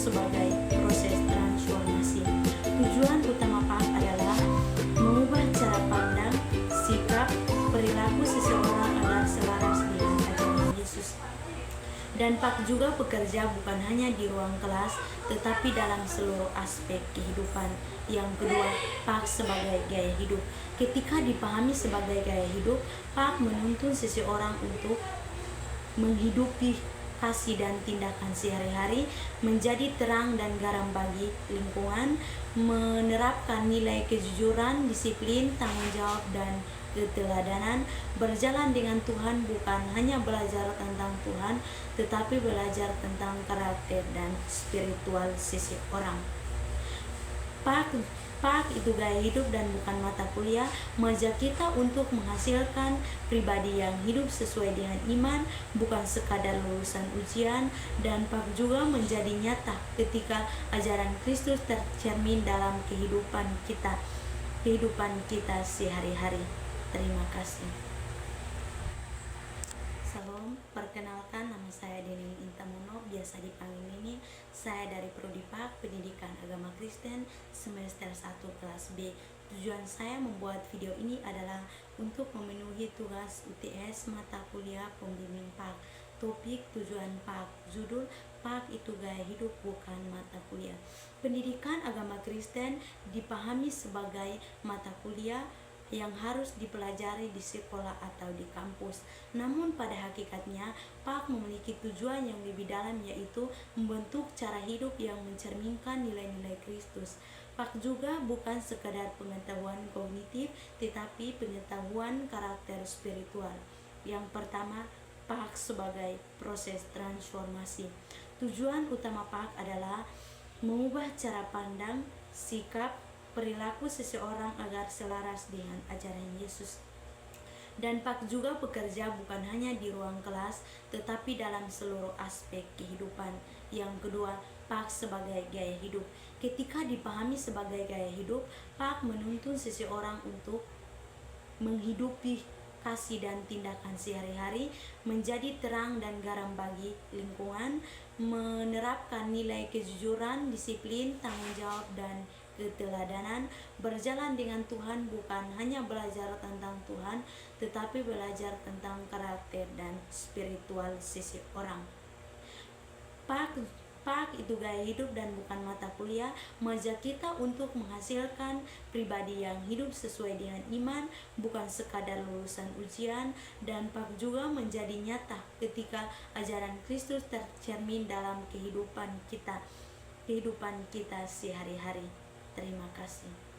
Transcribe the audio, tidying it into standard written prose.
sebagai proses transformasi. Tujuan utama PAK adalah mengubah cara pandang, sikap, perilaku seseorang agar selaras dengan ajaran Yesus. Dan PAK juga bekerja bukan hanya di ruang kelas, tetapi dalam seluruh aspek kehidupan. Yang kedua, PAK sebagai gaya hidup. Ketika dipahami sebagai gaya hidup, PAK menuntun seseorang untuk menghidupi kasih dan tindakan sehari-hari, menjadi terang dan garam bagi lingkungan, menerapkan nilai kejujuran, disiplin, tanggung jawab, dan keteladanan, berjalan dengan Tuhan bukan hanya belajar tentang Tuhan, tetapi belajar tentang karakter dan spiritual seseorang. PAK itu gaya hidup dan bukan mata kuliah, mengajak kita untuk menghasilkan pribadi yang hidup sesuai dengan iman, bukan sekadar lulusan ujian. Dan PAK juga menjadi nyata ketika ajaran Kristus tercermin dalam kehidupan kita sehari-hari. Terima kasih. Salam, perkenalkan nama saya Dening Intamono, biasa dipanggil Nini. Saya dari Prodi PAK Pendidikan Agama Kristen semester 1 kelas B. Tujuan saya membuat video ini adalah untuk memenuhi tugas UTS mata kuliah pembimbing PAK. Topik tujuan PAK, judul PAK itu gaya hidup bukan mata kuliah. Pendidikan agama Kristen dipahami sebagai mata kuliah yang harus dipelajari di sekolah atau di kampus. Namun pada hakikatnya PAK memiliki tujuan yang lebih dalam, yaitu membentuk cara hidup yang mencerminkan nilai-nilai Kristus. PAK juga bukan sekadar pengetahuan kognitif, tetapi pengetahuan karakter spiritual. Yang pertama, PAK sebagai proses transformasi. Tujuan utama PAK adalah mengubah cara pandang, sikap, perilaku seseorang agar selaras dengan ajaran Yesus. Dan PAK juga bekerja bukan hanya di ruang kelas, tetapi dalam seluruh aspek kehidupan. Yang kedua, PAK sebagai gaya hidup. Ketika dipahami sebagai gaya hidup, PAK menuntun seseorang untuk menghidupi kasih dan tindakan sehari-hari, menjadi terang dan garam bagi lingkungan, menerapkan nilai kejujuran, disiplin, tanggung jawab, dan keteladanan, berjalan dengan Tuhan bukan hanya belajar tentang Tuhan, tetapi belajar tentang karakter dan spiritual seseorang. PAK itu gaya hidup dan bukan mata kuliah, mengajak kita untuk menghasilkan pribadi yang hidup sesuai dengan iman, bukan sekadar lulusan ujian. Dan PAK juga menjadi nyata ketika ajaran Kristus tercermin dalam kehidupan kita sehari-hari. Terima kasih.